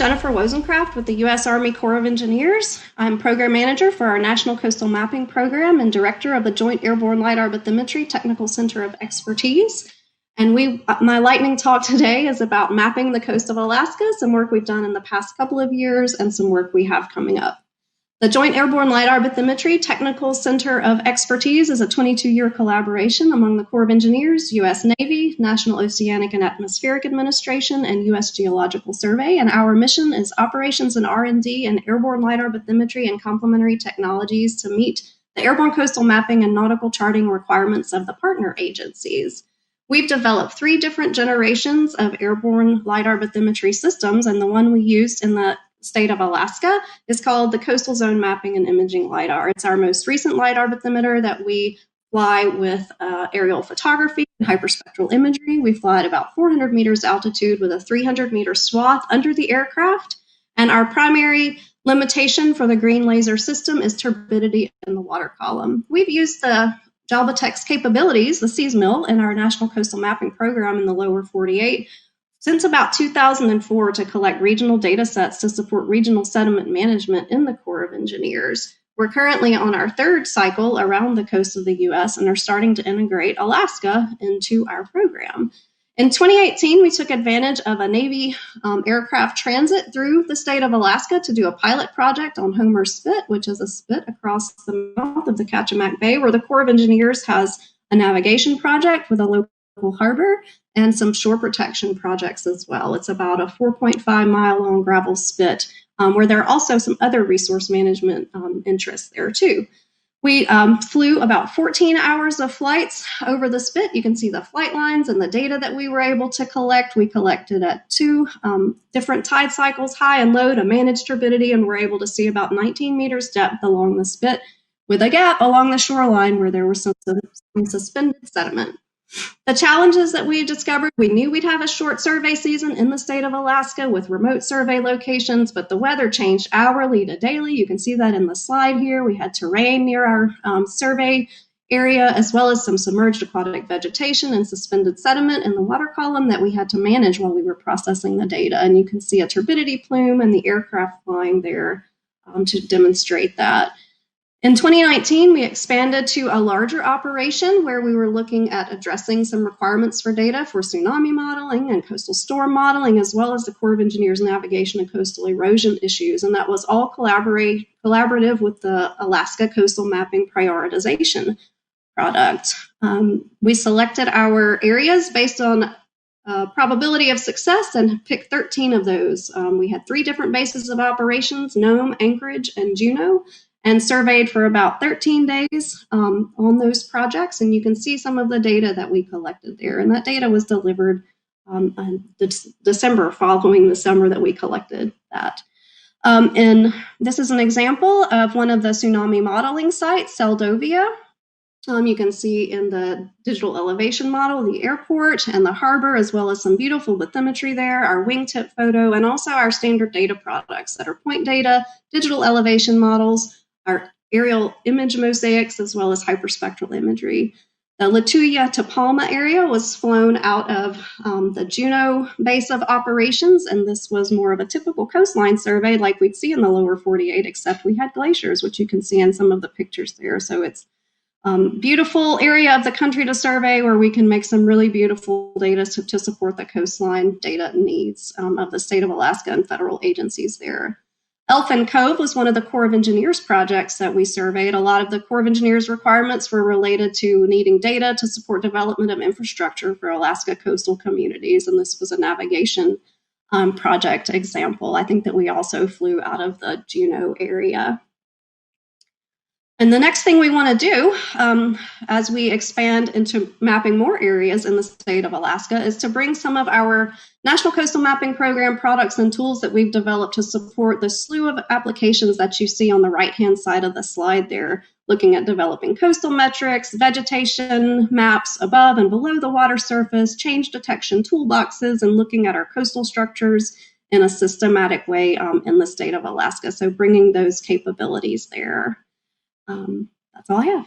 Jennifer Wozencraft with the U.S. Army Corps of Engineers. I'm Program Manager for our National Coastal Mapping Program and Director of the Joint Airborne LiDAR Bathymetry Technical Center of Expertise. And my lightning talk today is about mapping the coast of Alaska, some work we've done in the past couple of years and some work we have coming up. The Joint Airborne LiDAR Bathymetry Technical Center of Expertise is a 22-year collaboration among the Corps of Engineers, U.S. Navy, National Oceanic and Atmospheric Administration, and U.S. Geological Survey. And our mission is operations and R&D in airborne LiDAR bathymetry and complementary technologies to meet the airborne coastal mapping and nautical charting requirements of the partner agencies. We've developed 3 different generations of airborne LiDAR bathymetry systems, and the one we used in the state of Alaska is called the Coastal Zone Mapping and Imaging LiDAR. It's our most recent LiDAR bathymeter that we fly with aerial photography and hyperspectral imagery. We fly at about 400 meters altitude with a 300-meter swath under the aircraft. And our primary limitation for the green laser system is turbidity in the water column. We've used the Javatex capabilities, the SEASMIL, in our National Coastal Mapping Program in the lower 48 since about 2004 to collect regional data sets to support regional sediment management in the Corps of Engineers. We're currently on our 3rd cycle around the coast of the U.S. and are starting to integrate Alaska into our program. In 2018, we took advantage of a Navy aircraft transit through the state of Alaska to do a pilot project on Homer Spit, which is a spit across the mouth of the Kachemak Bay, where the Corps of Engineers has a navigation project with a local harbor and some shore protection projects as well. It's about a 4.5-mile long gravel spit where there are also some other resource management interests there too. We flew about 14 hours of flights over the spit. You can see the flight lines and the data that we were able to collect. We collected at 2 different tide cycles, high and low, to manage turbidity, and were able to see about 19 meters depth along the spit with a gap along the shoreline where there was some suspended sediment. The challenges that we discovered: we knew we'd have a short survey season in the state of Alaska with remote survey locations, but the weather changed hourly to daily. You can see that in the slide here. We had terrain near our survey area, as well as some submerged aquatic vegetation and suspended sediment in the water column that we had to manage while we were processing the data. And you can see a turbidity plume and the aircraft flying there to demonstrate that. In 2019, we expanded to a larger operation where we were looking at addressing some requirements for data for tsunami modeling and coastal storm modeling, as well as the Corps of Engineers navigation and coastal erosion issues. And that was all collaborative with the Alaska Coastal Mapping Prioritization product. We selected our areas based on probability of success and picked 13 of those. We had 3 different bases of operations: Nome, Anchorage, and Juneau, and surveyed for about 13 days on those projects. And you can see some of the data that we collected there. And that data was delivered in December, following the summer that we collected that. And this is an example of one of the tsunami modeling sites, Seldovia. You can see in the digital elevation model the airport and the harbor, as well as some beautiful bathymetry there, our wingtip photo, and also our standard data products that are point data, digital elevation models, our aerial image mosaics, as well as hyperspectral imagery. The Latuya to Palma area was flown out of the Juneau base of operations, and this was more of a typical coastline survey like we'd see in the lower 48, except we had glaciers, which you can see in some of the pictures there. So it's beautiful area of the country to survey where we can make some really beautiful data to support the coastline data needs of the state of Alaska and federal agencies there. Elfin Cove was one of the Corps of Engineers projects that we surveyed. A lot of the Corps of Engineers requirements were related to needing data to support development of infrastructure for Alaska coastal communities, and this was a navigation project example. I think that we also flew out of the Juneau area. And the next thing we want to do as we expand into mapping more areas in the state of Alaska is to bring some of our National Coastal Mapping Program products and tools that we've developed to support the slew of applications that you see on the right-hand side of the slide there, looking at developing coastal metrics, vegetation maps above and below the water surface, change detection toolboxes, and looking at our coastal structures in a systematic way in the state of Alaska. So bringing those capabilities there. That's all I have.